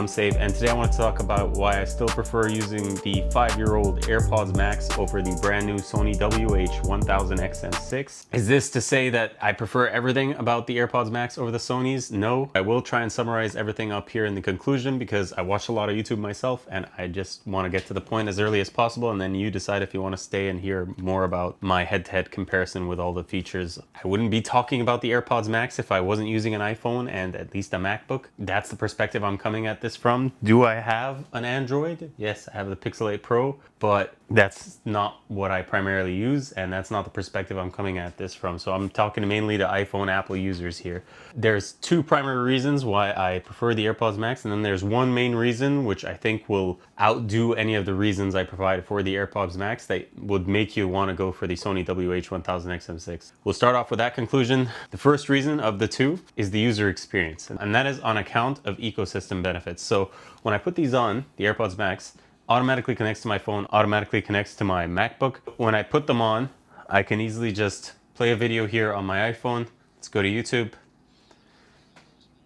I'm Saif, and today I want to talk about why I still prefer using the 5-year-old AirPods Max over the brand new Sony WH-1000XM6. Is this to say that I prefer everything about the AirPods Max over the Sonys? No. I will try and summarize everything up here in the conclusion because I watch a lot of YouTube myself and I just want to get to the point as early as possible, and then you decide if you want to stay and hear more about my head-to-head comparison with all the features. I wouldn't be talking about the AirPods Max if I wasn't using an iPhone and at least a MacBook. That's the perspective I'm coming at this from. Do I have an Android? Yes, I have the Pixel 8 Pro, but that's not what I primarily use, and that's not the perspective I'm coming at this from. So I'm talking mainly to iPhone, Apple users here. There's two primary reasons why I prefer the AirPods Max, and then there's one main reason which I think will outdo any of the reasons I provide for the AirPods Max that would make you want to go for the Sony WH-1000XM6. We'll start off with that conclusion. The first reason of the two is the user experience, and that is on account of ecosystem benefits. So when I put these on, the AirPods Max automatically connects to my phone, automatically connects to my MacBook. When I put them on, I can easily just play a video here on my iPhone. Let's go to YouTube.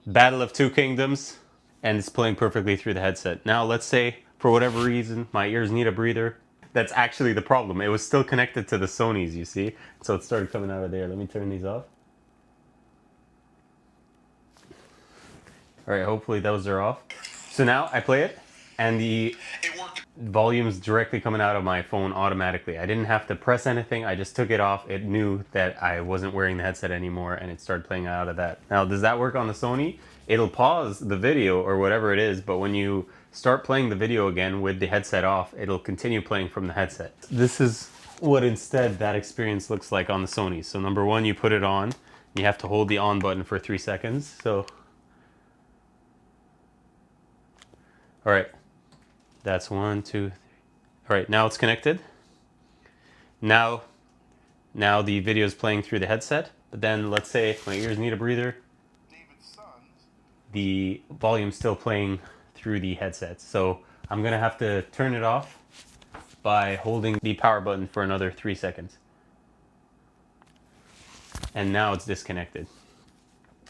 Battle of Two Kingdoms, and it's playing perfectly through the headset. Now let's say for whatever reason my ears need a breather. That's actually the problem. It was still connected to the Sonys, you see, so it started coming out of there. Let me turn these off. All right, hopefully those are off. So now I play it and the volume's directly coming out of my phone automatically. I didn't have to press anything. I just took it off. It knew that I wasn't wearing the headset anymore and it started playing out of that. Now, does that work on the Sony? It'll pause the video or whatever it is, but when you start playing the video again with the headset off, it'll continue playing from the headset. This is what instead that experience looks like on the Sony. So number one, you put it on. You have to hold the on button for 3 seconds. So, all right. That's 1, 2, 3. All right, now it's connected. Now the video is playing through the headset, but then let's say my ears need a breather. The volume's still playing through the headset. So I'm gonna have to turn it off by holding the power button for another 3 seconds. And now it's disconnected.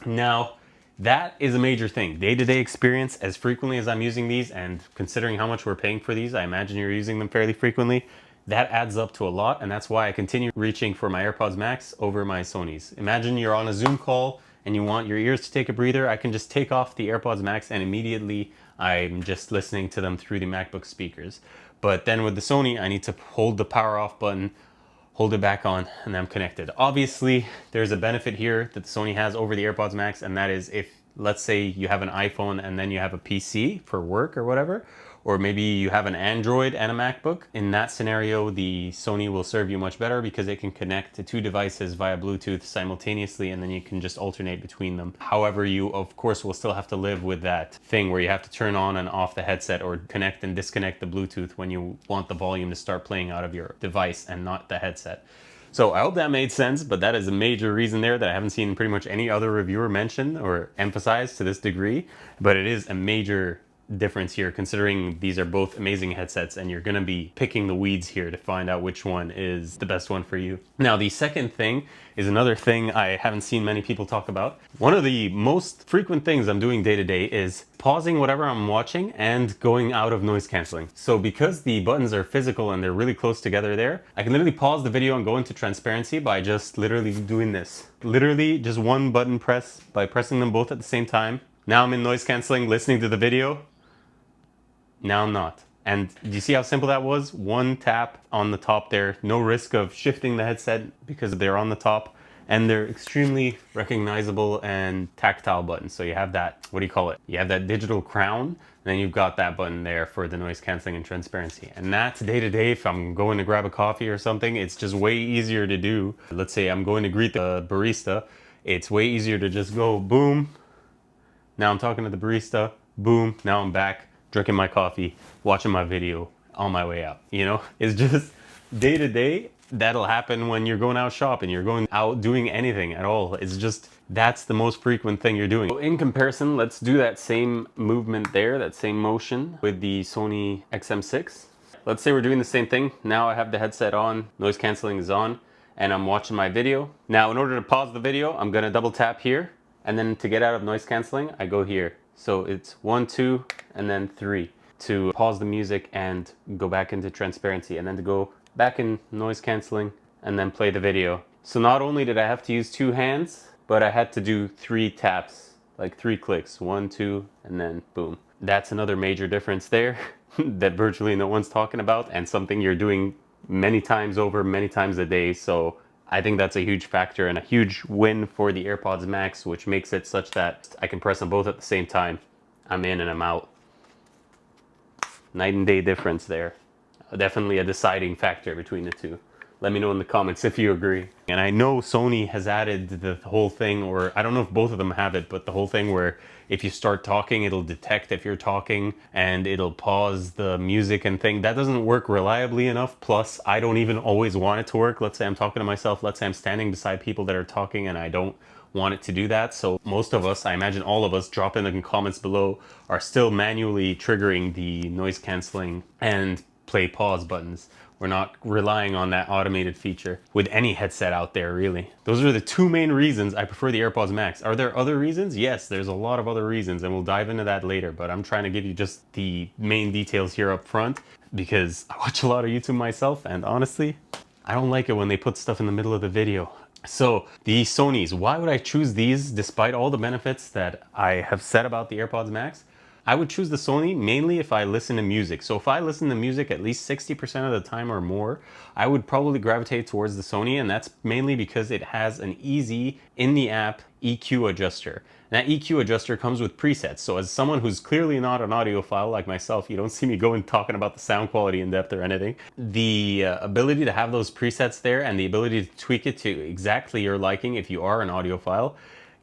Now, that is a major thing. Day-to-day experience, as frequently as I'm using these, and considering how much we're paying for these, I imagine you're using them fairly frequently, that adds up to a lot, and that's why I continue reaching for my AirPods Max over my Sonys. Imagine you're on a Zoom call and you want your ears to take a breather. I can just take off the AirPods Max and immediately I'm just listening to them through the MacBook speakers. But then with the Sony, I need to hold the power off button, hold it back on, and I'm connected. Obviously, there's a benefit here that the Sony has over the AirPods Max, and that is if, let's say you have an iPhone and then you have a PC for work or whatever, or maybe you have an Android and a MacBook. In that scenario, the Sony will serve you much better because it can connect to 2 devices via Bluetooth simultaneously, and then you can just alternate between them. However, you of course will still have to live with that thing where you have to turn on and off the headset or connect and disconnect the Bluetooth when you want the volume to start playing out of your device and not the headset. So I hope that made sense, but that is a major reason there that I haven't seen pretty much any other reviewer mention or emphasize to this degree, but it is a major difference here considering these are both amazing headsets and you're going to be picking the weeds here to find out which one is the best one for you. Now, the second thing is another thing I haven't seen many people talk about. One of the most frequent things I'm doing day to day is pausing whatever I'm watching and going out of noise cancelling. So because the buttons are physical and they're really close together there, I can literally pause the video and go into transparency by just literally doing this. Literally just one button press by pressing them both at the same time. Now I'm in noise cancelling, listening to the video. Now I'm not. And do you see how simple that was? One tap on the top there, no risk of shifting the headset because they're on the top, and they're extremely recognizable and tactile buttons. So you have that, what do you call it? You have that digital crown, and then you've got that button there for the noise cancelling and transparency. And that's day to day. If I'm going to grab a coffee or something, it's just way easier to do. Let's say I'm going to greet the barista. It's way easier to just go boom. Now I'm talking to the barista, boom, now I'm back, drinking my coffee, watching my video on my way out. You know, it's just day to day. That'll happen when you're going out shopping, you're going out doing anything at all. It's just, that's the most frequent thing you're doing. So in comparison, let's do that same movement there, that same motion with the Sony XM6. Let's say we're doing the same thing. Now I have the headset on, noise cancelling is on, and I'm watching my video. Now in order to pause the video, I'm gonna double tap here, and then to get out of noise cancelling, I go here. So it's 1, 2, and then 3 to pause the music and go back into transparency, and then to go back in noise canceling and then play the video. So not only did I have to use 2 hands, but I had to do 3 taps, like 3 clicks, 1, 2, and then boom. That's another major difference there that virtually no one's talking about, and something you're doing many times over, many times a day. So I think that's a huge factor and a huge win for the AirPods Max, which makes it such that I can press them both at the same time. I'm in and I'm out. Night and day difference there. Definitely a deciding factor between the two. Let me know in the comments if you agree. And I know Sony has added the whole thing, or I don't know if both of them have it, but the whole thing where if you start talking, it'll detect if you're talking and it'll pause the music and thing. That doesn't work reliably enough. Plus, I don't even always want it to work. Let's say I'm talking to myself. Let's say I'm standing beside people that are talking and I don't want it to do that. So most of us, I imagine all of us, drop in the comments below, are still manually triggering the noise canceling and play pause buttons. We're not relying on that automated feature with any headset out there, really. Those are the 2 main reasons I prefer the AirPods Max. Are there other reasons? Yes, there's a lot of other reasons, and we'll dive into that later, but I'm trying to give you just the main details here up front because I watch a lot of YouTube myself, and honestly, I don't like it when they put stuff in the middle of the video. So the Sonys, why would I choose these despite all the benefits that I have said about the AirPods Max? I would choose the Sony mainly if I listen to music. So if I listen to music at least 60% of the time or more, I would probably gravitate towards the Sony, and that's mainly because it has an easy in the app EQ adjuster. And that EQ adjuster comes with presets. So as someone who's clearly not an audiophile like myself, you don't see me going talking about the sound quality in depth or anything. The ability to have those presets there and the ability to tweak it to exactly your liking if you are an audiophile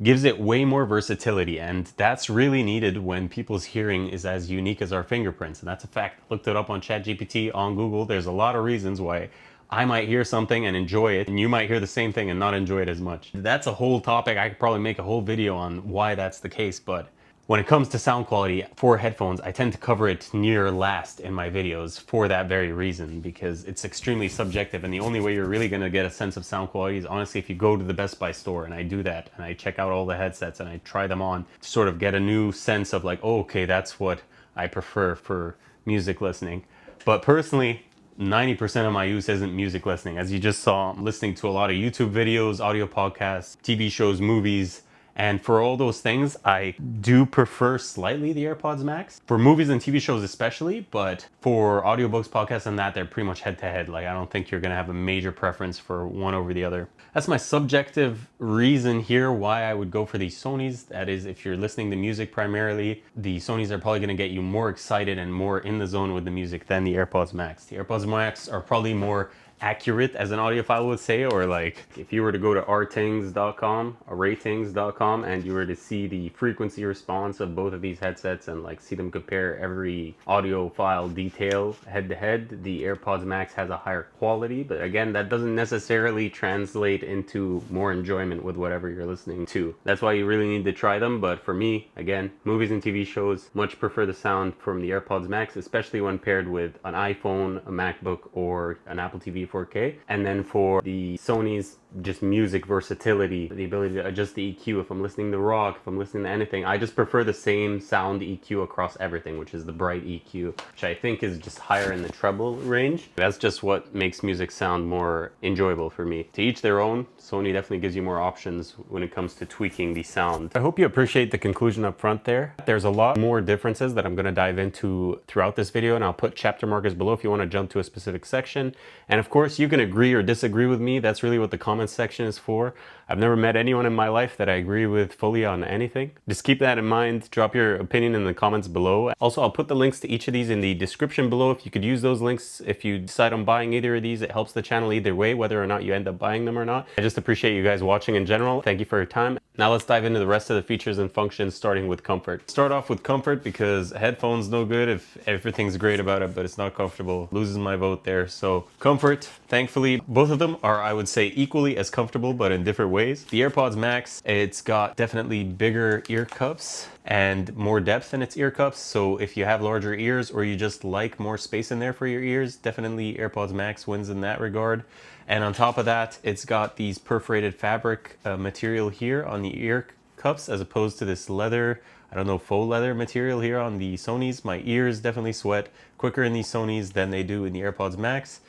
gives it way more versatility, and that's really needed when people's hearing is as unique as our fingerprints, and that's a fact. I looked it up on ChatGPT, on Google. There's a lot of reasons why I might hear something and enjoy it, and you might hear the same thing and not enjoy it as much. That's a whole topic. I could probably make a whole video on why that's the case, but when it comes to sound quality for headphones, I tend to cover it near last in my videos for that very reason, because it's extremely subjective, and the only way you're really going to get a sense of sound quality is honestly if you go to the Best Buy store, and I do that, and I check out all the headsets and I try them on to sort of get a new sense of like, oh, okay, that's what I prefer for music listening. But personally, 90% of my use isn't music listening. As you just saw, I'm listening to a lot of YouTube videos, audio podcasts, TV shows, movies, and for all those things, I do prefer slightly the AirPods Max. For movies and TV shows especially, but for audiobooks, podcasts, and that, they're pretty much head to head. Like, I don't think you're gonna have a major preference for one over the other. That's my subjective reason here why I would go for these Sonys. That is, if you're listening to music primarily, the Sonys are probably gonna get you more excited and more in the zone with the music than the AirPods Max. The AirPods Max are probably more accurate, as an audiophile would say, or like if you were to go to rtings.com or ratings.com and you were to see the frequency response of both of these headsets and like see them compare every audiophile detail head to head, the AirPods Max has a higher quality, but again, that doesn't necessarily translate into more enjoyment with whatever you're listening to. That's why you really need to try them. But for me, again, movies and TV shows, much prefer the sound from the AirPods Max, especially when paired with an iPhone, a MacBook, or an Apple TV 4K. And then for the Sony's just music versatility, the ability to adjust the EQ. If I'm listening to rock, if I'm listening to anything, I just prefer the same sound EQ across everything, which is the bright EQ, which I think is just higher in the treble range. That's just what makes music sound more enjoyable for me. To each their own. Sony definitely gives you more options when it comes to tweaking the sound. I hope you appreciate the conclusion up front there. There's a lot more differences that I'm going to dive into throughout this video, and I'll put chapter markers below if you want to jump to a specific section. And of course, you can agree or disagree with me. That's really what the comments section is for. I've never met anyone in my life that I agree with fully on anything. Just keep that in mind. Drop your opinion in the comments below. Also, I'll put the links to each of these in the description below. If you could use those links if you decide on buying either of these, it helps the channel either way, whether or not you end up buying them or not. I just appreciate you guys watching in general. Thank you for your time. Now let's dive into the rest of the features and functions, starting with comfort. Start off with comfort because headphones no good if everything's great about it, but it's not comfortable. Loses my vote there. So comfort, thankfully, both of them are, I would say, equally as comfortable, but in different ways. The AirPods Max, it's got definitely bigger ear cups and more depth in its ear cups. So if you have larger ears or you just like more space in there for your ears, definitely AirPods Max wins in that regard. And on top of that, it's got these perforated fabric material here on the ear cups as opposed to this leather I don't know, faux leather material here on the Sonys. My ears definitely sweat quicker in these Sonys than they do in the AirPods Max.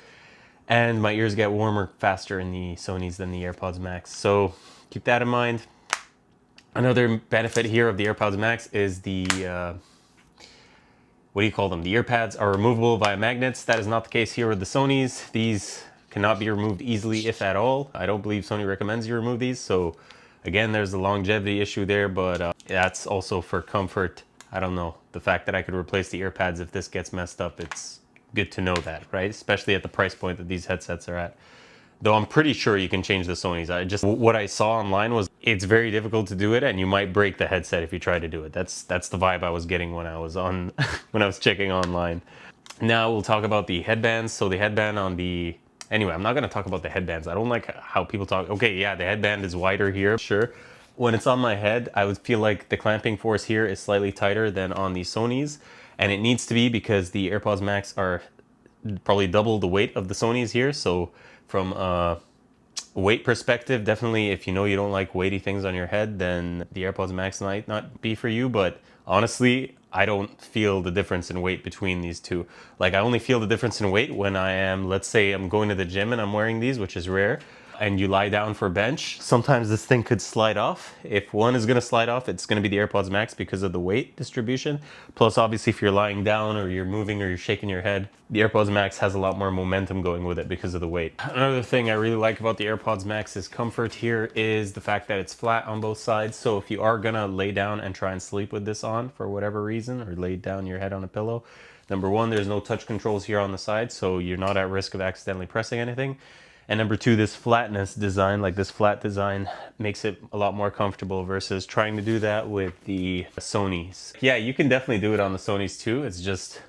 And my ears get warmer faster in the Sonys than the AirPods Max. So keep that in mind. Another benefit here of the AirPods Max is the, what do you call them? The ear pads are removable via magnets. That is not the case here with the Sonys. These cannot be removed easily, if at all. I don't believe Sony recommends you remove these. So again, there's the longevity issue there, but that's also for comfort. I don't know. The fact that I could replace the ear pads if this gets messed up, it's good to know that, right? Especially at the price point that these headsets are at. Though I'm pretty sure you can change the Sonys. What I saw online was it's very difficult to do it, and you might break the headset if you try to do it. That's the vibe I was getting when I was on when I was checking online. Now we'll talk about the headbands. So the headband on the anyway, I'm not gonna talk about the headbands. I don't like how people talk. Okay, yeah, the headband is wider here, sure. When it's on my head, I would feel like the clamping force here is slightly tighter than on the Sonys, and it needs to be because the AirPods Max are probably double the weight of the Sonys here. So from a weight perspective, definitely if you know you don't like weighty things on your head, then the AirPods Max might not be for you. But honestly, I don't feel the difference in weight between these two. Like I only feel the difference in weight when I am, let's say I'm going to the gym and I'm wearing these, which is rare, and you lie down for bench, sometimes this thing could slide off. If one is going to slide off, it's going to be the AirPods Max because of the weight distribution. Plus, obviously, if you're lying down or you're moving or you're shaking your head, the AirPods Max has a lot more momentum going with it because of the weight. Another thing I really like about the AirPods Max is comfort here is the fact that it's flat on both sides. So if you are going to lay down and try and sleep with this on for whatever reason, or lay down your head on a pillow, number one, there's no touch controls here on the side, so you're not at risk of accidentally pressing anything. And number two, this flatness design, like this flat design, makes it a lot more comfortable versus trying to do that with the Sonys. Yeah, you can definitely do it on the Sonys too. It's just,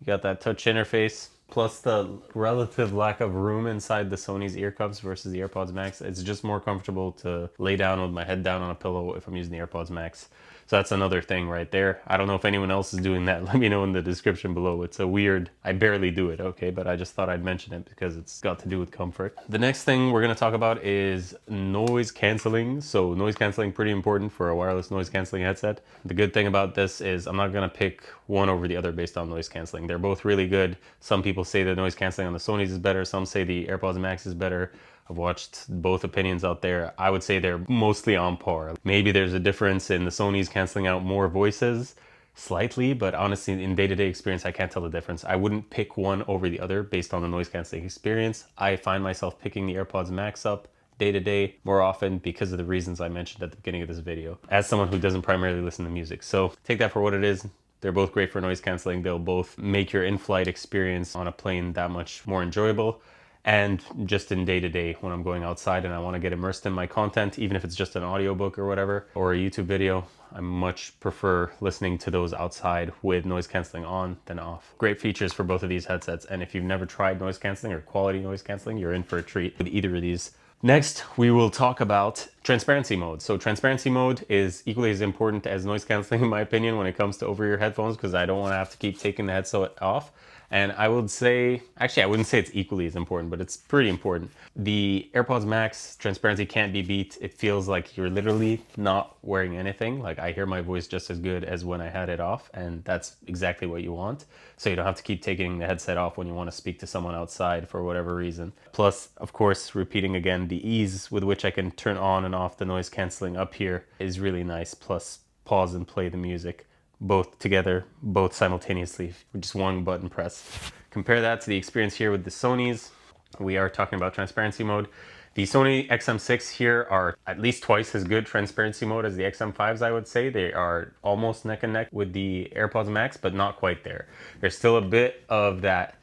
you got that touch interface. Plus the relative lack of room inside the Sony's ear cups versus the AirPods Max. It's just more comfortable to lay down with my head down on a pillow if I'm using the AirPods Max. So that's another thing right there. I don't know if anyone else is doing that. Let me know in the description below. It's a weird, I barely do it, okay? But I just thought I'd mention it because it's got to do with comfort. The next thing we're gonna talk about is noise canceling. So noise canceling, pretty important for a wireless noise canceling headset. The good thing about this is I'm not gonna pick one over the other based on noise canceling. They're both really good. Some people say the noise canceling on the Sonys is better. Some say the AirPods Max is better. I've watched both opinions out there. I would say they're mostly on par. Maybe there's a difference in the Sonys canceling out more voices slightly, but honestly in day-to-day experience I can't tell the difference. I wouldn't pick one over the other based on the noise canceling experience. I find myself picking the AirPods Max up day to day more often because of the reasons I mentioned at the beginning of this video, as someone who doesn't primarily listen to music. So take that for what it is. They're both great for noise canceling. They'll both make your in-flight experience on a plane that much more enjoyable. And just in day-to-day when I'm going outside and I want to get immersed in my content, even if it's just an audiobook or whatever, or a YouTube video, I much prefer listening to those outside with noise canceling on than off. Great features for both of these headsets, and if you've never tried noise canceling or quality noise canceling, you're in for a treat with either of these. Next, we will talk about transparency mode. So transparency mode is equally as important as noise canceling in my opinion when it comes to over-ear headphones, because I don't want to have to keep taking the headset off. And I would say, actually I wouldn't say it's equally as important, but it's pretty important. The AirPods Max transparency can't be beat. It feels like you're literally not wearing anything. Like I hear my voice just as good as when I had it off, and that's exactly what you want. So you don't have to keep taking the headset off when you want to speak to someone outside for whatever reason. Plus, of course, repeating again, the ease with which I can turn on and off the noise canceling up here is really nice. Plus pause and play the music. Both together, both simultaneously, with just one button press. Compare that to the experience here with the Sonys. We are talking about transparency mode. The Sony XM6 here are at least twice as good transparency mode as the XM5s, I would say. They are almost neck and neck with the AirPods Max, but not quite there. There's still a bit of that,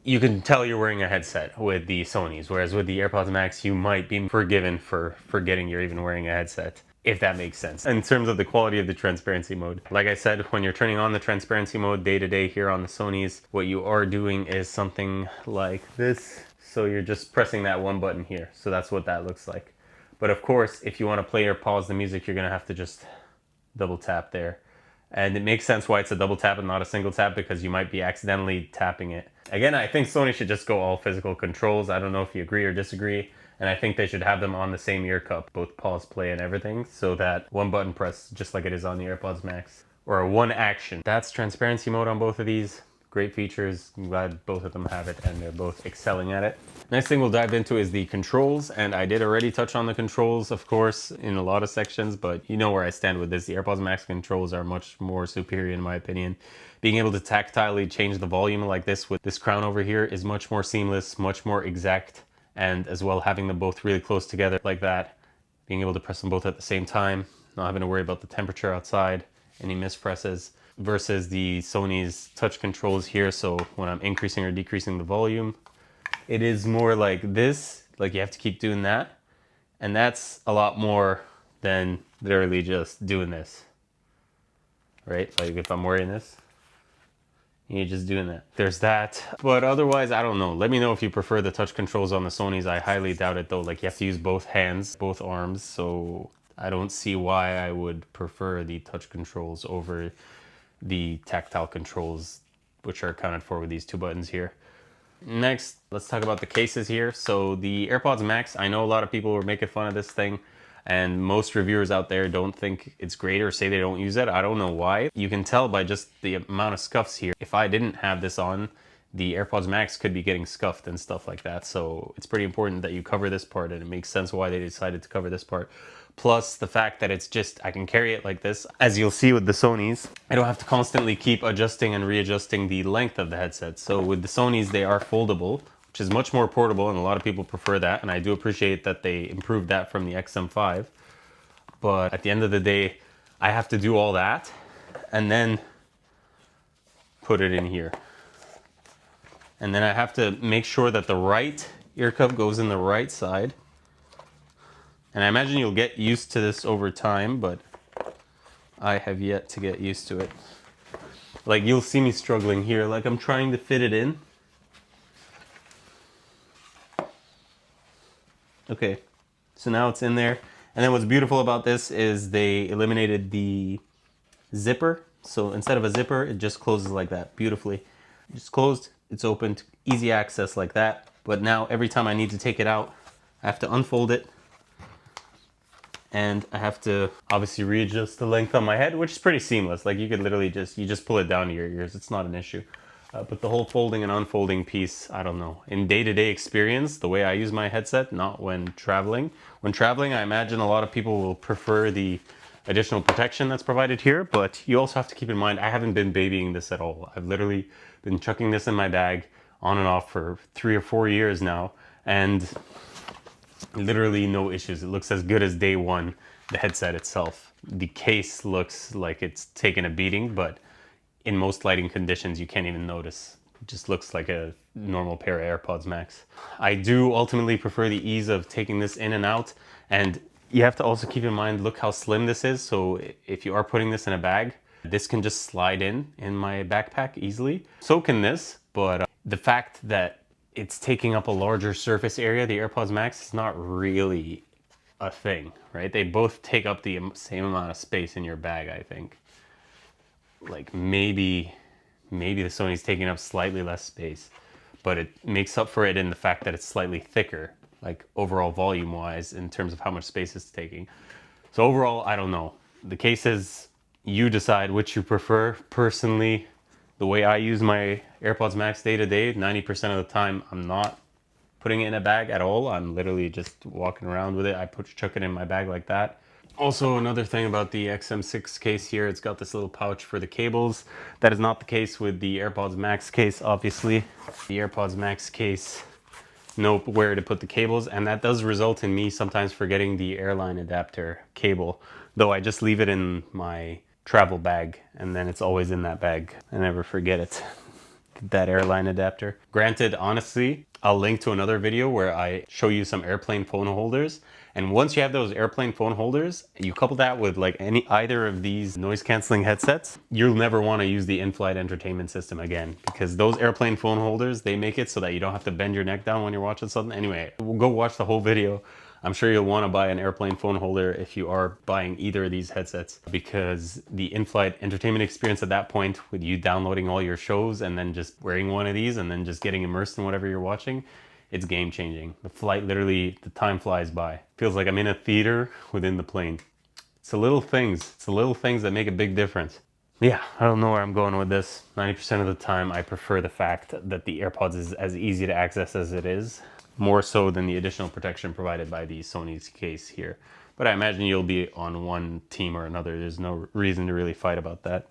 you can tell you're wearing a headset with the Sonys, whereas with the AirPods Max, you might be forgiven for forgetting you're even wearing a headset, if that makes sense. In terms of the quality of the transparency mode, like I said, when you're turning on the transparency mode day to day here on the Sonys, what you are doing is something like this. So you're just pressing that one button here. So that's what that looks like. But of course, if you want to play or pause the music, you're gonna have to just double tap there. And it makes sense why it's a double tap and not a single tap, because you might be accidentally tapping it. Again, I think Sony should just go all physical controls. I don't know if you agree or disagree. And I think they should have them on the same ear cup, both pause, play, and everything, so that one button press, just like it is on the AirPods Max, or a one action. That's transparency mode on both of these. Great features. I'm glad both of them have it and they're both excelling at it. Next thing we'll dive into is the controls, and I did already touch on the controls, of course, in a lot of sections, but you know where I stand with this. The AirPods Max controls are much more superior in my opinion. Being able to tactilely change the volume like this with this crown over here is much more seamless, much more exact, and as well having them both really close together like that, being able to press them both at the same time, not having to worry about the temperature outside, any mispresses, versus the Sony's touch controls here. So when I'm increasing or decreasing the volume, it is more like this, like you have to keep doing that. And that's a lot more than literally just doing this, right? Like if I'm wearing this, you're just doing that. There's that. But otherwise, I don't know. Let me know if you prefer the touch controls on the Sonys. I highly doubt it though. Like you have to use both hands, both arms. So I don't see why I would prefer the touch controls over the tactile controls, which are accounted for with these two buttons here. Next, let's talk about the cases here. So the AirPods Max, I know a lot of people were making fun of this thing, and most reviewers out there don't think it's great or say they don't use it. I don't know why. You can tell by just the amount of scuffs here. If I didn't have this on, the AirPods Max could be getting scuffed and stuff like that. So it's pretty important that you cover this part, and it makes sense why they decided to cover this part. Plus the fact that it's just, I can carry it like this. As you'll see with the Sonys, I don't have to constantly keep adjusting and readjusting the length of the headset. So with the Sonys, they are foldable, which is much more portable, and a lot of people prefer that. And I do appreciate that they improved that from the XM5. But at the end of the day, I have to do all that and then put it in here. And then I have to make sure that the right ear cup goes in the right side. And I imagine you'll get used to this over time, but I have yet to get used to it. Like you'll see me struggling here, like I'm trying to fit it in. Okay, so now it's in there. And then what's beautiful about this is they eliminated the zipper. So instead of a zipper, it just closes like that beautifully. It's closed, it's opened, easy access like that. But now every time I need to take it out, I have to unfold it. And I have to obviously readjust the length on my head, which is pretty seamless. Like you could literally just pull it down to your ears. It's not an issue. But the whole folding and unfolding piece, I don't know. In day-to-day experience, the way I use my headset, not when traveling. When traveling, I imagine a lot of people will prefer the additional protection that's provided here, but you also have to keep in mind, I haven't been babying this at all. I've literally been chucking this in my bag on and off for 3 or 4 years now, and literally no issues. It looks as good as day one, the headset itself. The case looks like it's taken a beating, but in most lighting conditions, you can't even notice. It just looks like a normal pair of AirPods Max. I do ultimately prefer the ease of taking this in and out, and you have to also keep in mind, look how slim this is. So if you are putting this in a bag, this can just slide in my backpack easily. So can this, but the fact that it's taking up a larger surface area, the AirPods Max, is not really a thing, right? They both take up the same amount of space in your bag, I think. Like maybe the Sony's taking up slightly less space, but it makes up for it in the fact that it's slightly thicker, like overall volume wise in terms of how much space it's taking. So overall, I don't know. The case is, you decide which you prefer. Personally, the way I use my AirPods Max day to day, 90% of the time, I'm not putting it in a bag at all. I'm literally just walking around with it. I chuck it in my bag like that. Also, another thing about the XM6 case here, it's got this little pouch for the cables. That is not the case with the AirPods Max case, obviously. The AirPods Max case, know where to put the cables, and that does result in me sometimes forgetting the airline adapter cable, though I just leave it in my travel bag, and then it's always in that bag. I never forget it. That airline adapter. Granted, honestly, I'll link to another video where I show you some airplane phone holders. And once you have those airplane phone holders, you couple that with like either of these noise canceling headsets, you'll never want to use the in-flight entertainment system again, because those airplane phone holders, they make it so that you don't have to bend your neck down when you're watching something. Anyway, we'll go watch the whole video. I'm sure you'll want to buy an airplane phone holder if you are buying either of these headsets, because the in-flight entertainment experience at that point, with you downloading all your shows and then just wearing one of these and then just getting immersed in whatever you're watching, it's game changing. The flight, literally, the time flies by. Feels like I'm in a theater within the plane. It's the little things. It's the little things that make a big difference. Yeah, I don't know where I'm going with this. 90% of the time, I prefer the fact that the AirPods is as easy to access as it is, more so than the additional protection provided by the Sony's case here. But I imagine you'll be on one team or another. There's no reason to really fight about that.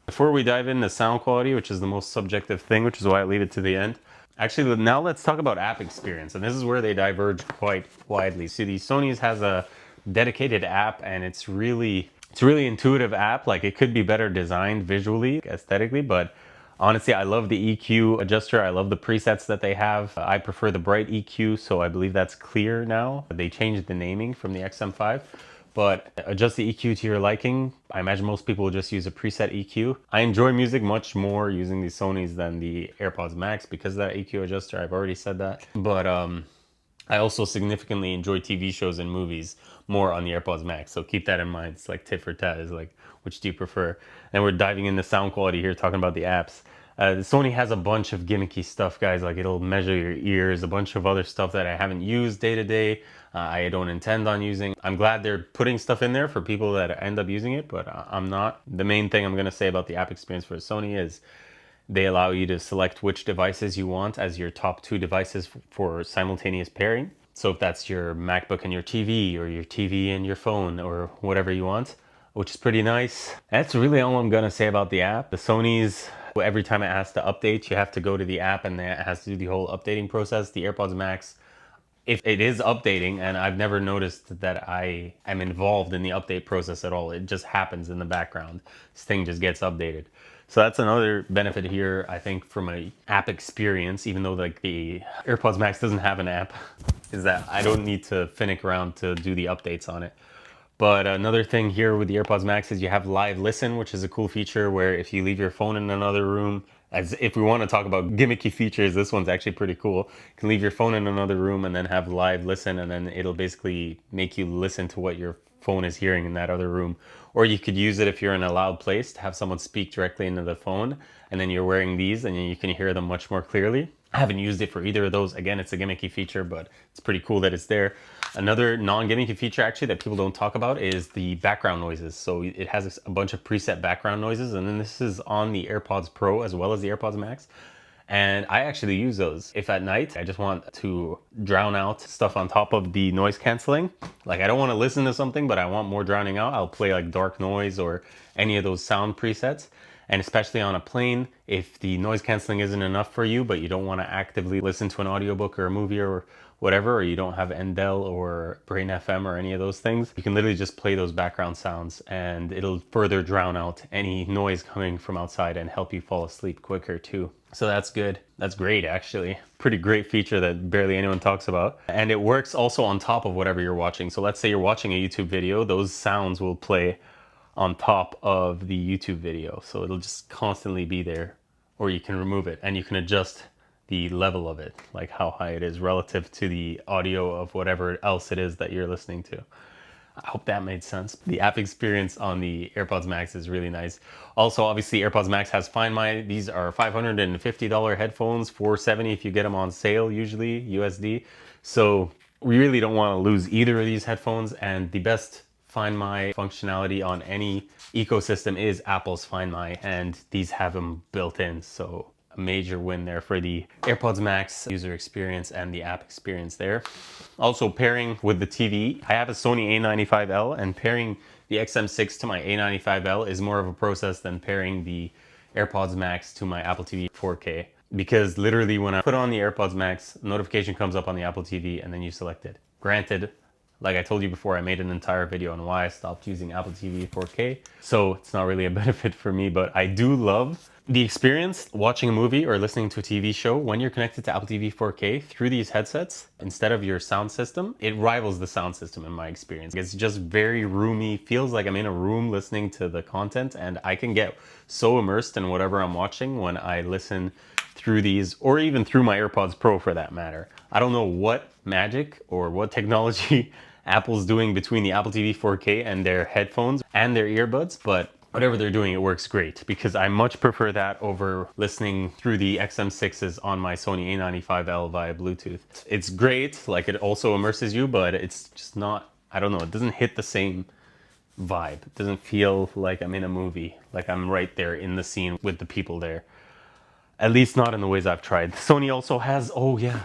Before we dive into sound quality, which is the most subjective thing, which is why I leave it to the end. Actually, now let's talk about app experience, and this is where they diverge quite widely. See, the Sony's has a dedicated app, and it's really intuitive app. Like, it could be better designed visually, aesthetically, but honestly, I love the EQ adjuster. I love the presets that they have. I prefer the bright EQ, so I believe that's clear now. They changed the naming from the XM5. But adjust the EQ to your liking. I imagine most people will just use a preset EQ. I enjoy music much more using the Sonys than the AirPods Max because of that EQ adjuster. I've already said that. But I also significantly enjoy TV shows and movies more on the AirPods Max. So keep that in mind. It's like tit for tat. It's like, which do you prefer? And we're diving into sound quality here, talking about the apps. Sony has a bunch of gimmicky stuff, guys. Like, it'll measure your ears, a bunch of other stuff that I haven't used day to day. I don't intend on using. I'm glad they're putting stuff in there for people that end up using it, but I'm not. The main thing I'm going to say about the app experience for Sony is they allow you to select which devices you want as your top 2 devices for simultaneous pairing. So if that's your MacBook and your TV, or your TV and your phone, or whatever you want, which is pretty nice. That's really all I'm gonna say about the app. The Sony's, every time it has to update, you have to go to the app and it has to do the whole updating process. The AirPods Max, if it is updating, and I've never noticed that I am involved in the update process at all. It just happens in the background. This thing just gets updated. So that's another benefit here, I think, from an app experience, even though like the AirPods Max doesn't have an app, is that I don't need to finick around to do the updates on it. But another thing here with the AirPods Max is you have live listen, which is a cool feature where if you leave your phone in another room, as if we want to talk about gimmicky features, this one's actually pretty cool. You can leave your phone in another room and then have live listen, and then it'll basically make you listen to what your phone is hearing in that other room. Or you could use it if you're in a loud place to have someone speak directly into the phone, and then you're wearing these and you can hear them much more clearly. I haven't used it for either of those. Again, it's a gimmicky feature, but it's pretty cool that it's there. Another non-gimmicky feature actually that people don't talk about is the background noises. So it has a bunch of preset background noises, and then this is on the AirPods Pro as well as the AirPods Max. And I actually use those. If at night I just want to drown out stuff on top of the noise canceling, like I don't want to listen to something, but I want more drowning out, I'll play like dark noise or any of those sound presets. And especially on a plane, if the noise canceling isn't enough for you, but you don't want to actively listen to an audiobook or a movie or whatever, or you don't have Endel or Brain FM or any of those things, you can literally just play those background sounds and it'll further drown out any noise coming from outside and help you fall asleep quicker too. So that's good. That's great, actually. Pretty great feature that barely anyone talks about. And it works also on top of whatever you're watching. So let's say you're watching a YouTube video, those sounds will play on top of the YouTube video. So it'll just constantly be there, or you can remove it and you can adjust the level of it, like how high it is relative to the audio of whatever else it is that you're listening to. I hope that made sense. The app experience on the AirPods Max is really nice. Also, obviously, AirPods Max has Find My. These are $550 headphones, $470 if you get them on sale, usually USD. So we really don't want to lose either of these headphones, and the best Find My functionality on any ecosystem is Apple's Find My, and these have them built in. So a major win there for the AirPods Max user experience and the app experience there. Also, pairing with the TV, I have a Sony A95L, and pairing the XM6 to my A95L is more of a process than pairing the AirPods Max to my Apple TV 4K. Because literally when I put on the AirPods Max, notification comes up on the Apple TV and then you select it. Granted, like I told you before, I made an entire video on why I stopped using Apple TV 4K. So it's not really a benefit for me, but I do love the experience watching a movie or listening to a TV show when you're connected to Apple TV 4K through these headsets instead of your sound system. It rivals the sound system in my experience. It's just very roomy, feels like I'm in a room listening to the content, and I can get so immersed in whatever I'm watching when I listen through these, or even through my AirPods Pro for that matter. I don't know what magic or what technology Apple's doing between the Apple TV 4K and their headphones and their earbuds, but whatever they're doing, it works great, because I much prefer that over listening through the XM6s on my Sony A95L via Bluetooth. It's great, like it also immerses you, but it's just not, I don't know, it doesn't hit the same vibe. It doesn't feel like I'm in a movie, like I'm right there in the scene with the people there. At least not in the ways I've tried. Sony also has, oh yeah,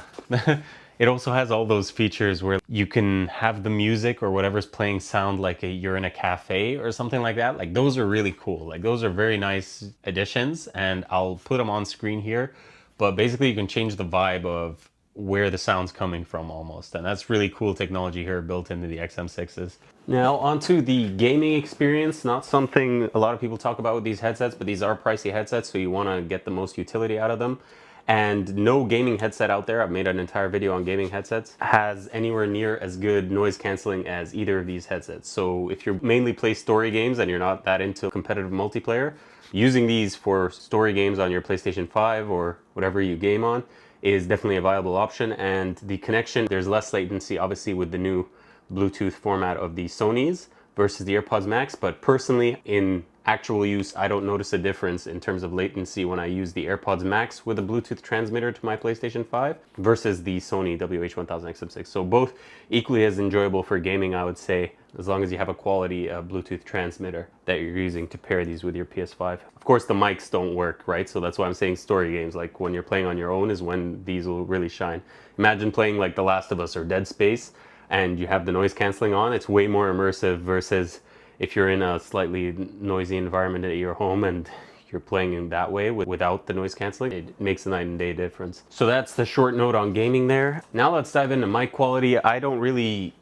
it also has all those features where you can have the music or whatever's playing sound like you're in a cafe or something like that. Like those are really cool. Like those are very nice additions, and I'll put them on screen here. But basically you can change the vibe of where the sound's coming from almost. And that's really cool technology here built into the XM6s. Now onto the gaming experience, not something a lot of people talk about with these headsets, but these are pricey headsets, so you want to get the most utility out of them. And no gaming headset out there, I've made an entire video on gaming headsets, has anywhere near as good noise canceling as either of these headsets. So if you mainly play story games and you're not that into competitive multiplayer, using these for story games on your PlayStation 5 or whatever you game on is definitely a viable option. And the connection, there's less latency obviously with the new Bluetooth format of the Sonys versus the AirPods Max, but personally in actual use I don't notice a difference in terms of latency when I use the AirPods Max with a Bluetooth transmitter to my PlayStation 5 versus the Sony WH-1000XM6. So both equally as enjoyable for gaming, I would say, as long as you have a quality Bluetooth transmitter that you're using to pair these with your PS5. Of course the mics don't work, right? So that's why I'm saying story games, like when you're playing on your own is when these will really shine. Imagine playing like The Last of Us or Dead Space and you have the noise canceling on. It's way more immersive versus if you're in a slightly noisy environment at your home and you're playing in that way without the noise canceling. It makes a night and day difference. So that's the short note on gaming there. Now let's dive into mic quality. I don't really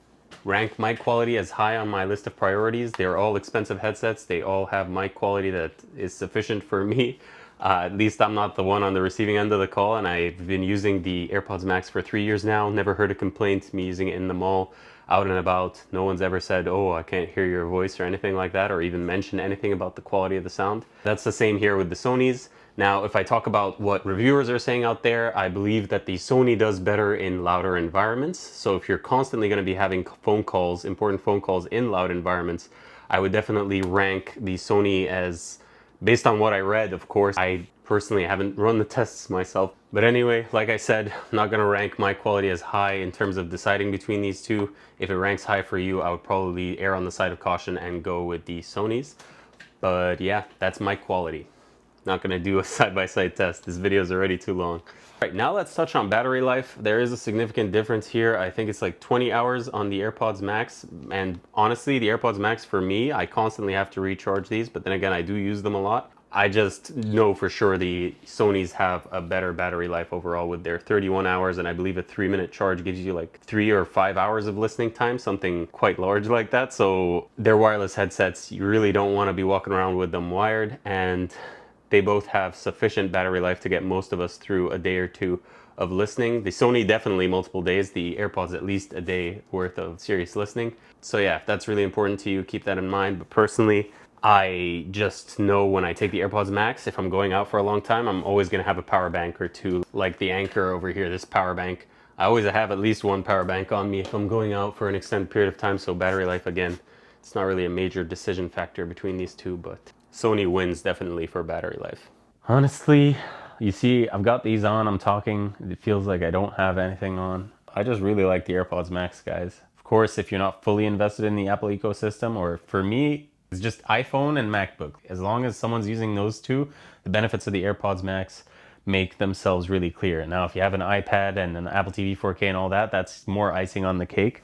rank mic quality as high on my list of priorities. They're all expensive headsets. They all have mic quality that is sufficient for me. At least I'm not the one on the receiving end of the call, and I've been using the AirPods Max for 3 years now. Never heard a complaint, me using it in the mall, out and about. No one's ever said, oh, I can't hear your voice or anything like that, or even mention anything about the quality of the sound. That's the same here with the Sonys. Now, if I talk about what reviewers are saying out there, I believe that the Sony does better in louder environments. So if you're constantly going to be having phone calls, important phone calls in loud environments, I would definitely rank the Sony as, based on what I read, of course. I personally haven't run the tests myself. But anyway, like I said, I'm not going to rank my quality as high in terms of deciding between these two. If it ranks high for you, I would probably err on the side of caution and go with the Sonys. But yeah, that's my quality. Not going to do a side-by-side test. This video is already too long. All right, now let's touch on battery life. There is a significant difference here. I think it's like 20 hours on the AirPods Max. And honestly, the AirPods Max for me, I constantly have to recharge these, but then again, I do use them a lot. I just know for sure the Sonys have a better battery life overall with their 31 hours, and I believe a 3-minute charge gives you like 3 or 5 hours of listening time, something quite large like that. So they're wireless headsets. You really don't want to be walking around with them wired, and they both have sufficient battery life to get most of us through a day or two of listening. The Sony definitely multiple days, the AirPods at least a day worth of serious listening. So yeah, if that's really important to you, keep that in mind. But personally, I just know when I take the AirPods Max, if I'm going out for a long time, I'm always going to have a power bank or two, like the Anchor over here, this power bank. I always have at least one power bank on me if I'm going out for an extended period of time. So battery life, again, it's not really a major decision factor between these two, but Sony wins definitely for battery life. Honestly, you see, I've got these on, I'm talking, it feels like I don't have anything on. I just really like the AirPods Max, guys. Of course, if you're not fully invested in the Apple ecosystem, or for me, it's just iPhone and MacBook. As long as someone's using those two, the benefits of the AirPods Max make themselves really clear. Now, if you have an iPad and an Apple TV 4K and all that, that's more icing on the cake.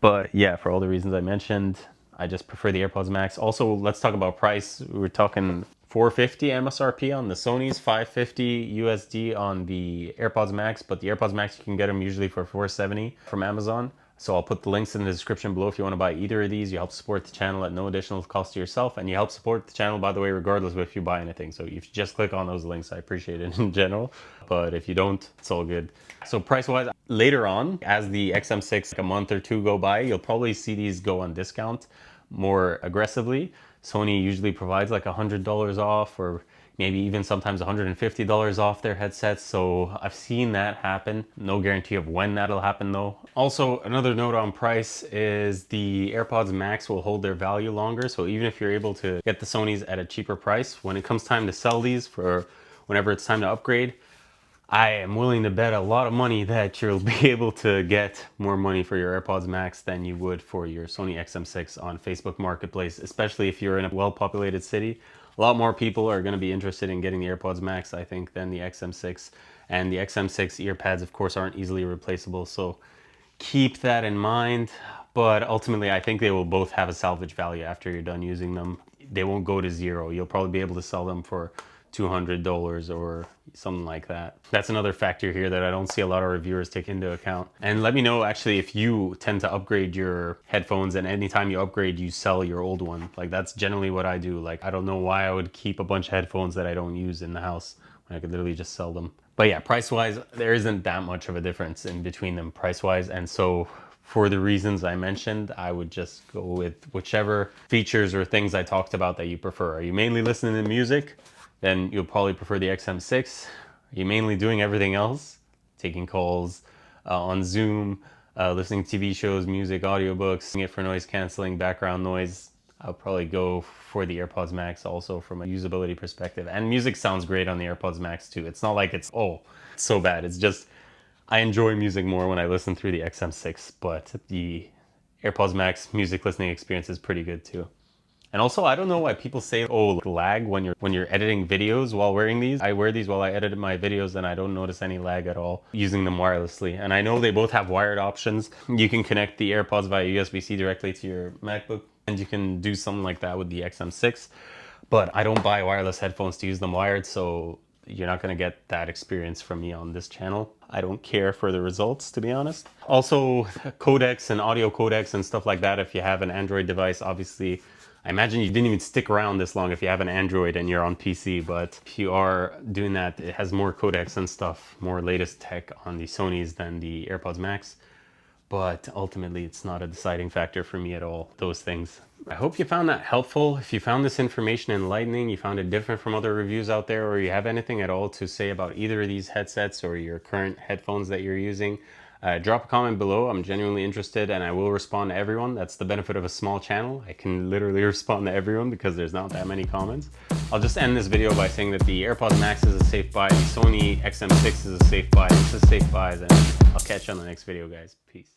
But yeah, for all the reasons I mentioned, I just prefer the AirPods Max. Also, let's talk about price. We're talking $450 MSRP on the Sony's, $550 USD on the AirPods Max, but the AirPods Max, you can get them usually for $470 from Amazon. So I'll put the links in the description below if you want to buy either of these. You help support the channel at no additional cost to yourself, and you help support the channel, by the way, regardless of if you buy anything. So if you just click on those links, I appreciate it in general. But if you don't, it's all good. So price-wise, later on, as the XM6 a month or two go by, you'll probably see these go on discount more aggressively. Sony usually provides like $100 off, or maybe even sometimes $150 off their headsets. So I've seen that happen. No guarantee of when that'll happen though. Also, another note on price is the AirPods Max will hold their value longer. So even if you're able to get the Sonys at a cheaper price, when it comes time to sell these for whenever it's time to upgrade, I am willing to bet a lot of money that you'll be able to get more money for your AirPods Max than you would for your Sony XM6 on Facebook Marketplace, especially if you're in a well-populated city. A lot more people are going to be interested in getting the AirPods Max, I think, than the XM6. And the XM6 earpads, of course, aren't easily replaceable, so keep that in mind. But ultimately, I think they will both have a salvage value after you're done using them. They won't go to zero. You'll probably be able to sell them for $200 or something like that. That's another factor here that I don't see a lot of reviewers take into account. And let me know actually if you tend to upgrade your headphones, and anytime you upgrade you sell your old one. Like that's generally what I do. Like I don't know why I would keep a bunch of headphones that I don't use in the house when I could literally just sell them. But yeah, price wise there isn't that much of a difference in between them price wise, and so for the reasons I mentioned, I would just go with whichever features or things I talked about that you prefer. Are you mainly listening to music? Then you'll probably prefer the XM6. Are you mainly doing everything else? Taking calls on Zoom, listening to TV shows, music, audiobooks, using it for noise canceling, background noise. I'll probably go for the AirPods Max also from a usability perspective. And music sounds great on the AirPods Max too. It's not like it's so bad. It's just I enjoy music more when I listen through the XM6, but the AirPods Max music listening experience is pretty good too. And also, I don't know why people say, oh, lag when you're editing videos while wearing these. I wear these while I edit my videos and I don't notice any lag at all using them wirelessly. And I know they both have wired options. You can connect the AirPods via USB-C directly to your MacBook, and you can do something like that with the XM6. But I don't buy wireless headphones to use them wired, so you're not going to get that experience from me on this channel. I don't care for the results, to be honest. Also, codecs and audio codecs and stuff like that, if you have an Android device, obviously, I imagine you didn't even stick around this long if you have an Android and you're on PC, but if you are doing that, it has more codecs and stuff, more latest tech on the Sonys than the AirPods Max. But ultimately, it's not a deciding factor for me at all, those things. I hope you found that helpful. If you found this information enlightening, you found it different from other reviews out there, or you have anything at all to say about either of these headsets or your current headphones that you're using, drop a comment below. I'm genuinely interested and I will respond to everyone. That's the benefit of a small channel. I can literally respond to everyone because there's not that many comments. I'll just end this video by saying that the AirPods Max is a safe buy, the Sony XM6 is a safe buy, this is safe buys, and I'll catch you on the next video, guys. Peace.